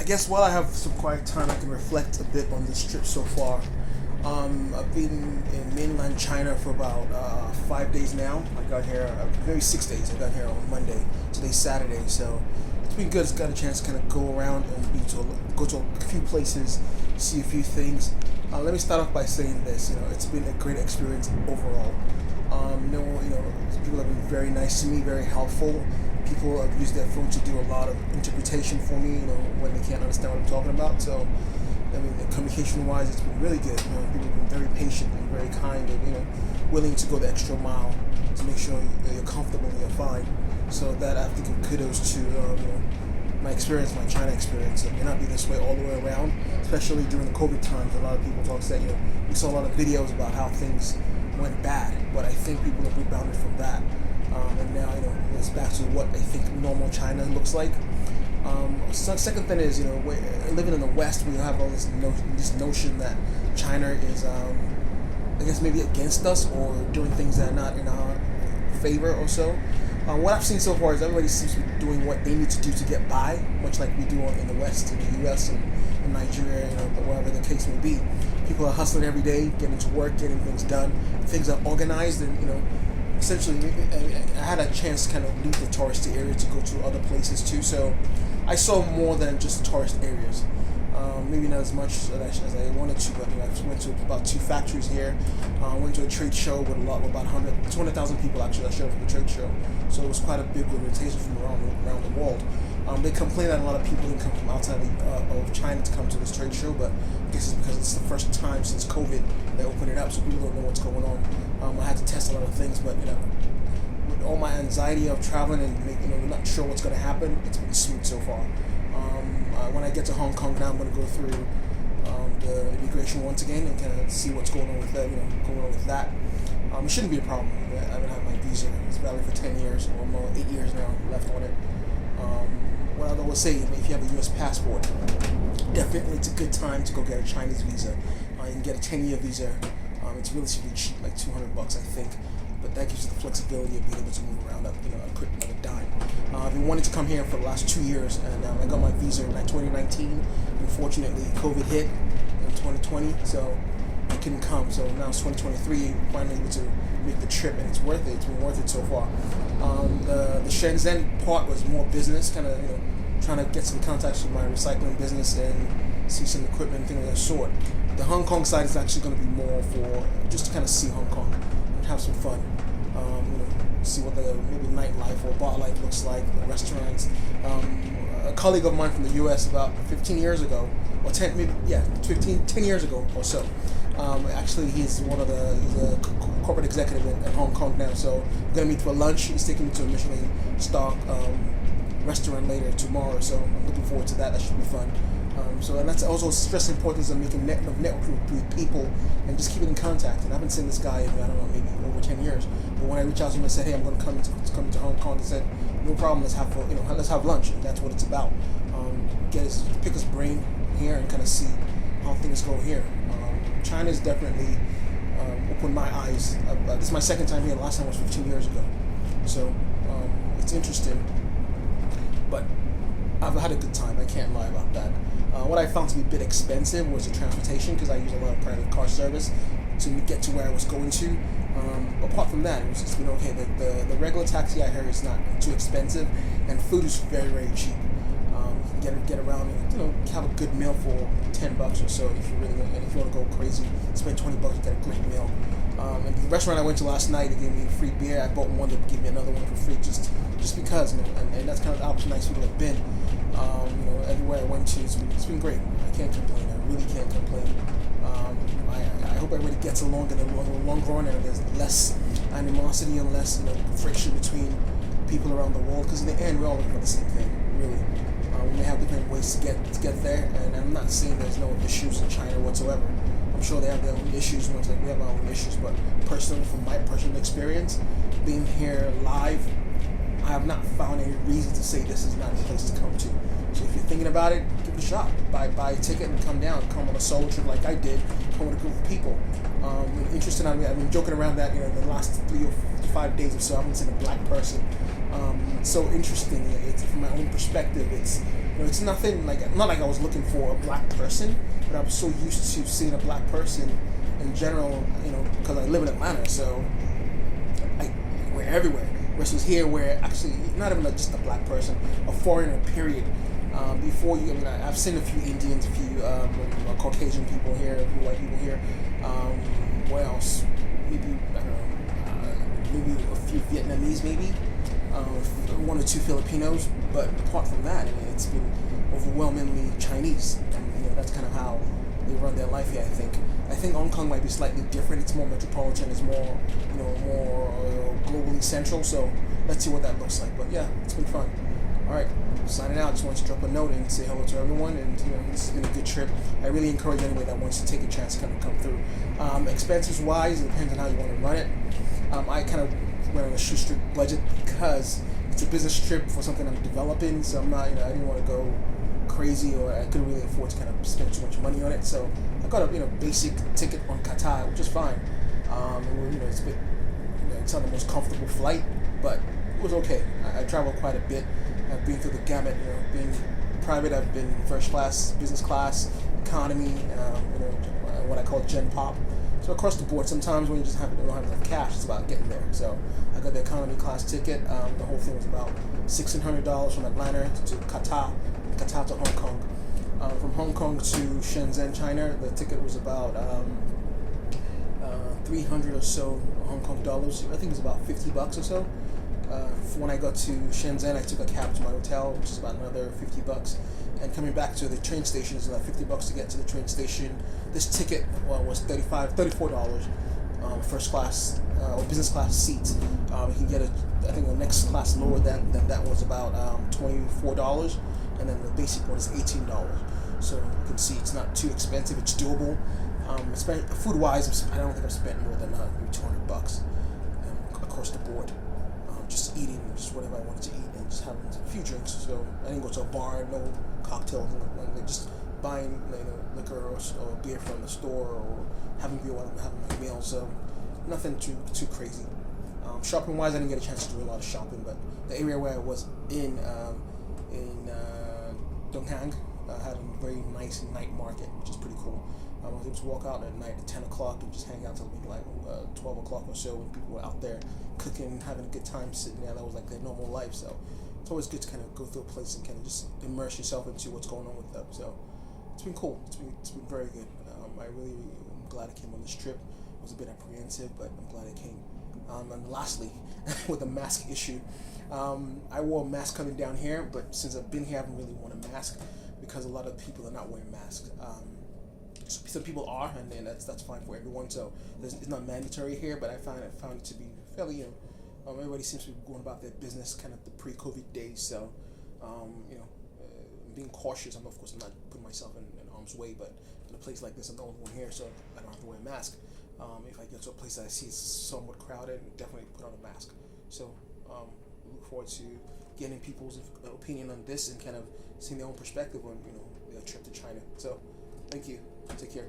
I guess while I have some quiet time, I can reflect a bit on this trip so far. I've been in mainland China for about 5 days now. I got here, maybe 6 days. I got here on Monday. Today's Saturday, so it's been good. It's got a chance to kind of go around and go to a few places, see a few things. Let me start off by saying this. It's been a great experience overall. People have been very nice to me, very helpful. People have used their phone to do a lot of interpretation for me, when they can't understand what I'm talking about. So, communication-wise, it's been really good. People have been very patient and very kind and, willing to go the extra mile to make sure you're comfortable and you're fine. So that I have to give kudos to, my experience, my China experience. It may not be this way all the way around, especially during the COVID times. A lot of people said, we saw a lot of videos about how things went bad, but I think people have rebounded from that. And now, it's back to what I think normal China looks like. Second thing is, we're living in the West, we have all this notion that China is, I guess, maybe against us or doing things that are not in our favor or so. What I've seen so far is everybody seems to be doing what they need to do to get by, much like we do in the West, in the U.S. and in Nigeria, wherever the case may be. People are hustling every day, getting to work, getting things done. Things are organized, and essentially, I had a chance to kind of leave the touristy area to go to other places too. So I saw more than just tourist areas. Maybe not as much as I wanted to, but I went to about 2 factories here. Went to a trade show with about 200,000 people actually that showed up for the trade show. So it was quite a big invitation from around the world. They complain that a lot of people didn't come from outside of China to come to this trade show, but I guess it's because it's the first time since COVID they opened it up, so people don't know what's going on. I had to test a lot of things, but with all my anxiety of traveling and not sure what's going to happen, it's been smooth so far. When I get to Hong Kong now, I'm going to go through the immigration once again and kind of see what's going on with that. It shouldn't be a problem. I haven't had my visa. It's valid for 10 years, or more, 8 years now left on it. What I would say, if you have a U.S. passport, definitely it's a good time to go get a Chinese visa. You can get a 10-year visa. It's relatively cheap, like $200, I think. But that gives you the flexibility of being able to move around a quick dime. I've been wanting to come here for the last 2 years, and I got my visa in 2019. Unfortunately, COVID hit in 2020, so I couldn't come. So now it's 2023, finally able to make the trip, and it's worth it. It's been worth it so far. The Shenzen part was more business, kind of trying to get some contacts with my recycling business and see some equipment and things of that sort. The Hong Kong side is actually going to be more for just to kind of see Hong Kong and have some fun. See what the maybe nightlife or bar life looks like, the restaurants. A colleague of mine from the U.S. about 15 years ago, or 10 years ago or so. Actually, he's a corporate executive in Hong Kong now. So we're gonna meet for lunch. He's taking me to a Michelin star restaurant later tomorrow. So I'm looking forward to that. That should be fun. And that's also stress the importance of making networking with people and just keeping in contact. And I haven't seen this guy in, maybe over 10 years. But when I reached out to him and said, hey, I'm going to come to Hong Kong, he said, no problem, let's have lunch. And that's what it's about. Pick his brain here and kind of see how things go here. China's definitely opened my eyes. This is my second time here. Last time was 15 years ago. So it's interesting. But I've had a good time. I can't lie about that. What I found to be a bit expensive was the transportation, because I use a lot of private car service to get to where I was going to. Apart from that, it was just been okay. The regular taxi I heard is not too expensive, and food is very, very cheap. You can get around and have a good meal for $10 or so if you really want. And if you want to go crazy, spend $20, you get a great meal. And the restaurant I went to last night, they gave me a free beer. I bought one, they gave me another one for free, just because. And that's kind of how nice people have been. Everywhere I went to, it's been great. I can't complain. I really can't complain. I hope everybody gets along in the long run, and there's less animosity and less friction between people around the world. Because in the end, we're all looking for the same thing, really. We may have different ways to get there, and I'm not saying there's no issues in China whatsoever. I'm sure they have their own issues, much like we have our own issues. But personally, from my personal experience, being here live, I have not found any reason to say this is not a place to come to. So if you're thinking about it, give it a shot. Buy a ticket and come down. Come on a solo trip like I did. Come with a group of people. Interesting. I've been joking around that in the last 3 or 5 days or so. I haven't seen a black person. It's so interesting. It's from my own perspective. It's It's nothing like, not like I was looking for a black person, but I'm so used to seeing a black person in general, because I live in Atlanta, so we're everywhere. Versus here, where actually not even just a black person, a foreigner. Period. Before you, I've seen a few Indians, a few Caucasian people here, a few white people here. What else? Maybe I don't know. Maybe a few Vietnamese, maybe. One or two Filipinos, but apart from that, it's been overwhelmingly Chinese, and that's kind of how they run their life here. I think Hong Kong might be slightly different. It's more metropolitan. It's more, more globally central. So let's see what that looks like. But yeah, it's been fun. All right, signing out. Just wanted to drop a note and say hello to everyone. And this has been a good trip. I really encourage anyone that wants to take a chance to kind of come through. Expenses wise, it depends on how you want to run it. I kind of went on a shoestring budget because it's a business trip for something I'm developing. So I'm not, I didn't want to go crazy, or I couldn't really afford to kind of spend too much money on it. So I got a basic ticket on Qatar, which is fine. It's a bit, it's not the most comfortable flight, but it was okay. I traveled quite a bit. I've been through the gamut. Being private, I've been first class, business class, economy. What I call Gen Pop. So across the board, sometimes when you just don't have enough cash, it's about getting there. So I got the economy class ticket. The whole thing was about $1,600 from Atlanta to Qatar, Qatar to Hong Kong. From Hong Kong to Shenzhen, China, the ticket was about 300 or so Hong Kong dollars. I think it was about $50 or so. When I got to Shenzhen, I took a cab to my hotel, which is about another $50. And coming back to the train station is about $50 to get to the train station. This ticket was $34. First class or business class seats. You can get I think the next class lower than that was about $24, and then the basic one is $18. So you can see it's not too expensive. It's doable. Food wise, I don't think I've spent more than maybe $200 across the board. Just eating, just whatever I wanted to eat, and just having a few drinks. So I didn't go to a bar, no cocktails, just buying liquor or beer from the store, or having beer while I'm having my meal. So nothing too crazy. Shopping wise, I didn't get a chance to do a lot of shopping, but the area where I was in Donghang had a very nice night market, which is pretty cool. I was able to walk out at night at 10 o'clock and just hang out till maybe like 12 o'clock or so, when people were out there cooking, having a good time sitting there. That was like their normal life. So it's always good to kind of go through a place and kind of just immerse yourself into what's going on with them. So it's been cool. It's been very good. I really am glad I came on this trip. I was a bit apprehensive, but I'm glad I came. And lastly, with the mask issue, I wore a mask coming down here, but since I've been here, I haven't really worn a mask because a lot of people are not wearing masks. Some people are, and that's fine for everyone. So it's not mandatory here, but I found it to be fairly, everybody seems to be going about their business kind of the pre-COVID days. So, being cautious. Of course, I'm not putting myself in harm's way, but in a place like this, I'm the only one here, so I don't have to wear a mask. If I get to a place that I see is somewhat crowded, definitely put on a mask. So, look forward to getting people's opinion on this and kind of seeing their own perspective on their trip to China. So, thank you. Take care.